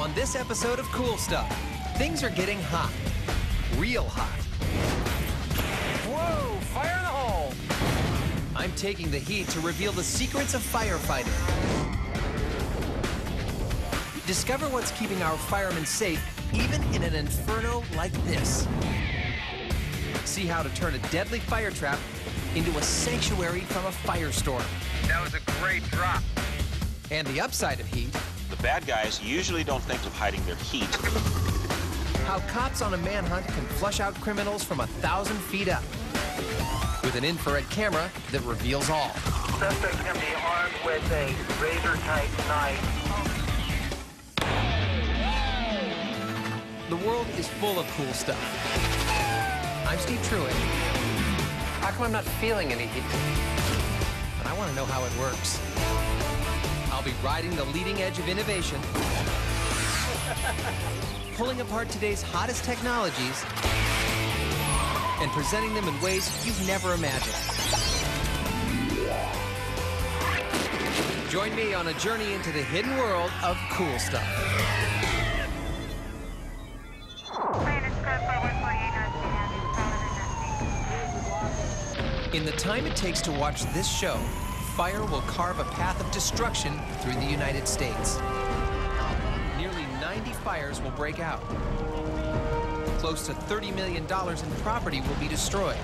On this episode of Cool Stuff, things are getting hot. Real hot. Whoa, fire in the hole! I'm taking the heat to reveal the secrets of firefighting. Discover what's keeping our firemen safe, even in an inferno like this. See how to turn a deadly fire trap into a sanctuary from a firestorm. That was a great drop. And the upside of heat. The bad guys usually don't think of hiding their heat. How cops on a manhunt can flush out criminals from 1,000 feet up. With an infrared camera that reveals all. Suspect can be armed with a razor-type knife. The world is full of cool stuff. I'm Steve Truitt. How come I'm not feeling any heat? And I want to know how it works. I'll be riding the leading edge of innovation, pulling apart today's hottest technologies, and presenting them in ways you've never imagined. Join me on a journey into the hidden world of cool stuff. In the time it takes to watch this show, fire will carve a path of destruction through the United States. Nearly 90 fires will break out. Close to $30 million in property will be destroyed.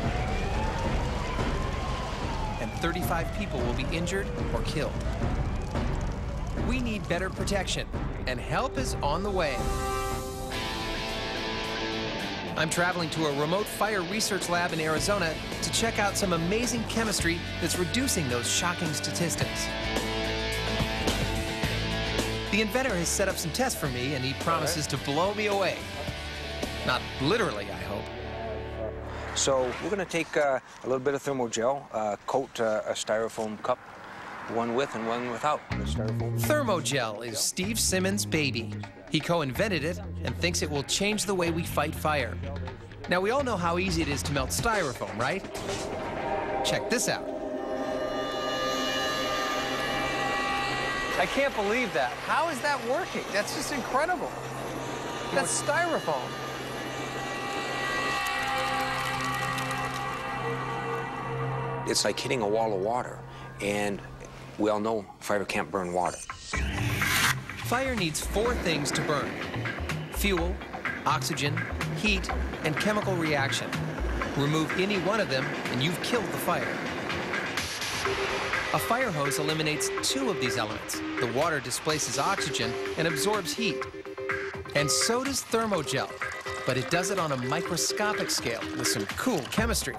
And 35 people will be injured or killed. We need better protection, and help is on the way. I'm traveling to a remote fire research lab in Arizona to check out some amazing chemistry that's reducing those shocking statistics. The inventor has set up some tests for me, and he promises to blow me away. Not literally, I hope. So we're going to take a little bit of Thermo Gel, coat a styrofoam cup, one with and one without the styrofoam. Thermo Gel is Steve Simmons' baby. He co-invented it and thinks it will change the way we fight fire. Now, we all know how easy it is to melt styrofoam, right? Check this out. I can't believe that. How is that working? That's just incredible. That's styrofoam. It's like hitting a wall of water, and we all know fire can't burn water. Fire needs 4 things to burn: fuel, oxygen, heat, and chemical reaction. Remove any one of them, and you've killed the fire. A fire hose eliminates 2 of these elements. The water displaces oxygen and absorbs heat. And so does Thermo Gel, but it does it on a microscopic scale with some cool chemistry.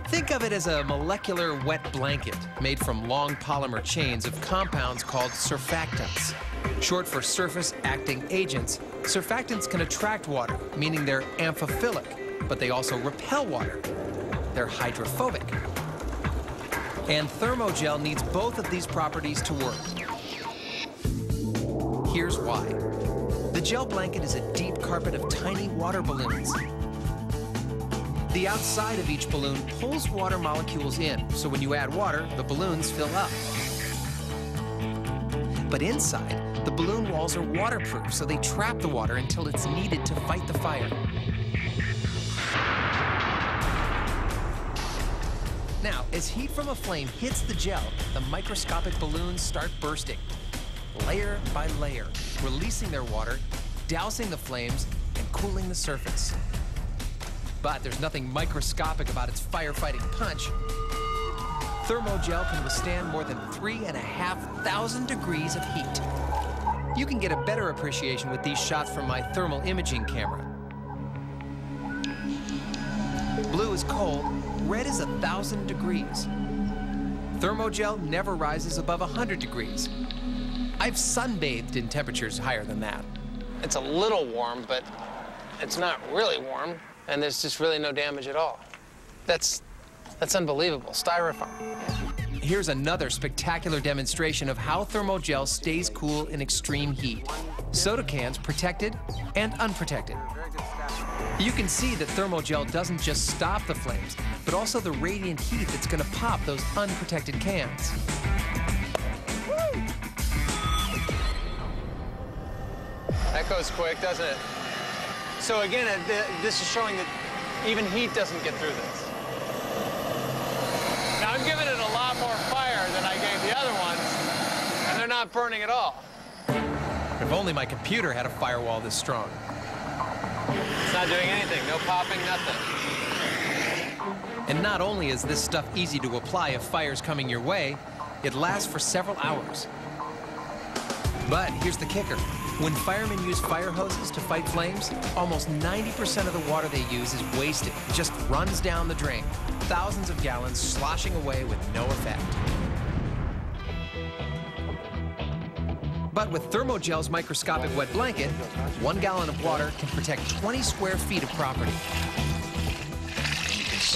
Think of it as a molecular wet blanket made from long polymer chains of compounds called surfactants. Short for surface-acting agents, surfactants can attract water, meaning they're amphiphilic, but they also repel water. They're hydrophobic. And Thermo Gel needs both of these properties to work. Here's why. The gel blanket is a deep carpet of tiny water balloons. The outside of each balloon pulls water molecules in, so when you add water, the balloons fill up. But inside, the balloon walls are waterproof, so they trap the water until it's needed to fight the fire. Now, as heat from a flame hits the gel, the microscopic balloons start bursting, layer by layer, releasing their water, dousing the flames, and cooling the surface. But there's nothing microscopic about its firefighting punch. Thermo Gel can withstand more than 3,500 degrees of heat. You can get a better appreciation with these shots from my thermal imaging camera. Blue is cold, red is 1,000 degrees. Thermo Gel never rises above 100 degrees. I've sunbathed in temperatures higher than that. It's a little warm, but it's not really warm, and there's just really no damage at all. That's unbelievable. Styrofoam. Here's another spectacular demonstration of how Thermo Gel stays cool in extreme heat. Soda cans protected and unprotected. You can see that Thermo Gel doesn't just stop the flames, but also the radiant heat that's going to pop those unprotected cans. That goes quick, doesn't it? So again, this is showing that even heat doesn't get through this. Now I'm giving it a lot more fire than I gave the other ones, and they're not burning at all. If only my computer had a firewall this strong. It's not doing anything, no popping, nothing. And not only is this stuff easy to apply if fire's coming your way, it lasts for several hours. But here's the kicker. When firemen use fire hoses to fight flames, almost 90% of the water they use is wasted. It just runs down the drain. Thousands of gallons sloshing away with no effect. But with Thermo Gel's microscopic wet blanket, 1 gallon of water can protect 20 square feet of property.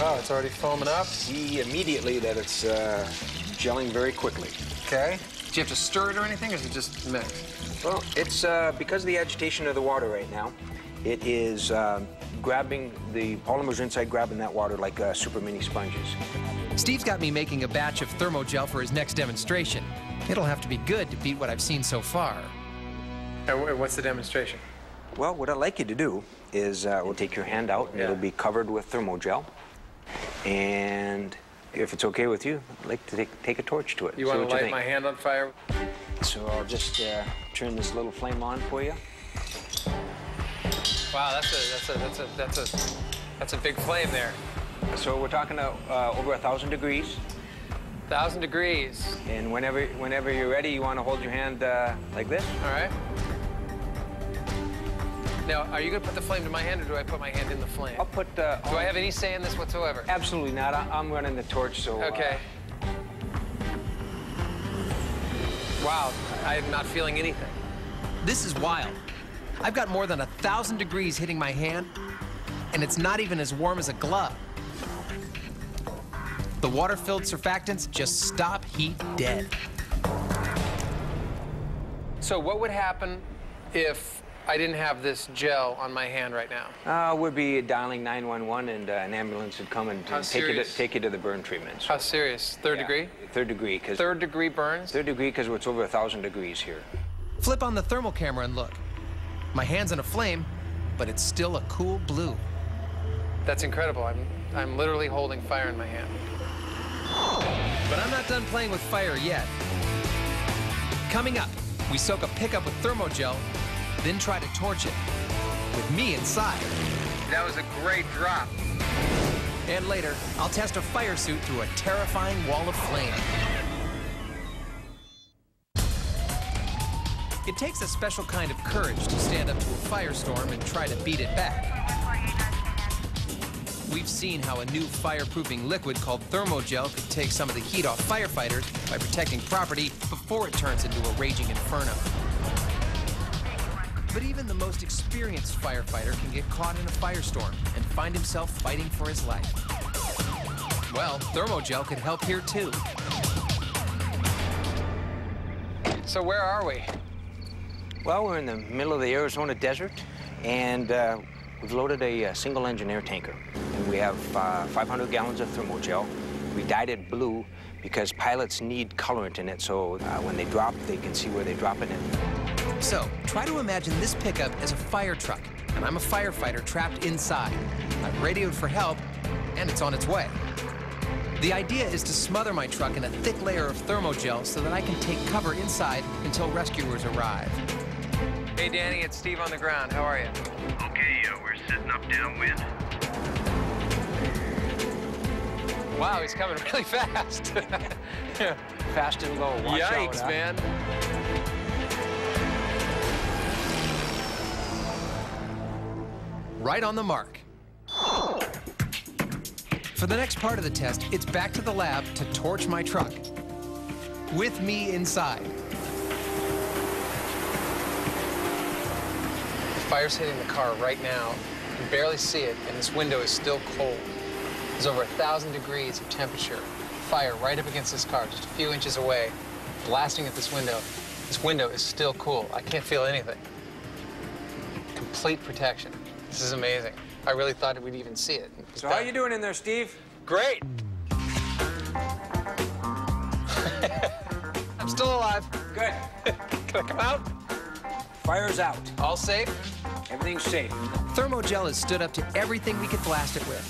Oh, it's already foaming up. See immediately that it's gelling very quickly. Okay. Do you have to stir it or anything, or is it just mixed? Well, it's because of the agitation of the water right now, it is grabbing, the polymers inside grabbing that water like super mini sponges. Steve's got me making a batch of Thermo Gel for his next demonstration. It'll have to be good to beat what I've seen so far. What's the demonstration? Well, what I'd like you to do is we'll take your hand out and it'll be covered with Thermo Gel. And if it's okay with you, I'd like to take a torch to it. You want to light my hand on fire? So I'll just turn this little flame on for you. Wow, that's a big flame there. So we're talking over 1,000 degrees. 1,000 degrees. And whenever you're ready, you want to hold your hand like this. All right. Now, are you going to put the flame to my hand, or do I put my hand in the flame? I'll put. Do I have any say in this whatsoever? Absolutely not. I'm running the torch, so. Okay. Wow, I'm not feeling anything. This is wild. I've got more than 1,000 degrees hitting my hand, and it's not even as warm as a glove. The water-filled surfactants just stop heat dead. So what would happen if I didn't have this gel on my hand right now? We'd be dialing 911, and an ambulance would come and take you to the burn treatment. So. How serious? Third degree? Third degree. Third degree burns? Third degree because it's over 1,000 degrees here. Flip on the thermal camera and look. My hand's in a flame, but it's still a cool blue. That's incredible. I'm literally holding fire in my hand. But I'm not done playing with fire yet. Coming up, we soak a pickup with Thermo Gel, then try to torch it, with me inside. That was a great drop. And later, I'll test a fire suit through a terrifying wall of flame. It takes a special kind of courage to stand up to a firestorm and try to beat it back. We've seen how a new fireproofing liquid called Thermo Gel could take some of the heat off firefighters by protecting property before it turns into a raging inferno. But even the most experienced firefighter can get caught in a firestorm and find himself fighting for his life. Well, Thermo Gel could help here too. So where are we? Well, we're in the middle of the Arizona desert, and we've loaded a single-engine air tanker. And we have 500 gallons of Thermo Gel. We dyed it blue because pilots need colorant in it, so when they drop, they can see where they're dropping it. So, try to imagine this pickup as a fire truck, and I'm a firefighter trapped inside. I've radioed for help, and it's on its way. The idea is to smother my truck in a thick layer of Thermo Gel so that I can take cover inside until rescuers arrive. Hey, Danny, it's Steve on the ground. How are you? Okay, we're sitting up downwind. Wow, he's coming really fast. Fast and low. Watch out, Yikes, huh? man. Right on the mark. For the next part of the test, it's back to the lab to torch my truck. With me inside. Fire's hitting the car right now. You can barely see it, and this window is still cold. There's over 1,000 degrees of temperature. Fire right up against this car, just a few inches away, blasting at this window. This window is still cool. I can't feel anything. Complete protection. This is amazing. I really thought we'd even see it. So how you doing in there, Steve? Great. I'm still alive. Good. Can I come out? Fire's out. All safe? Everything's safe. Thermo Gel has stood up to everything we could blast it with.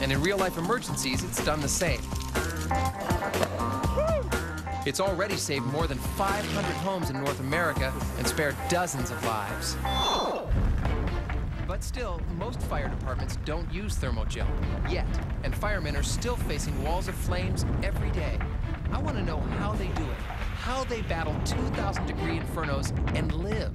And in real-life emergencies, it's done the same. It's already saved more than 500 homes in North America and spared dozens of lives. But still, most fire departments don't use Thermo Gel yet, and firemen are still facing walls of flames every day. I want to know how they do it, how they battle 2,000-degree infernos and live.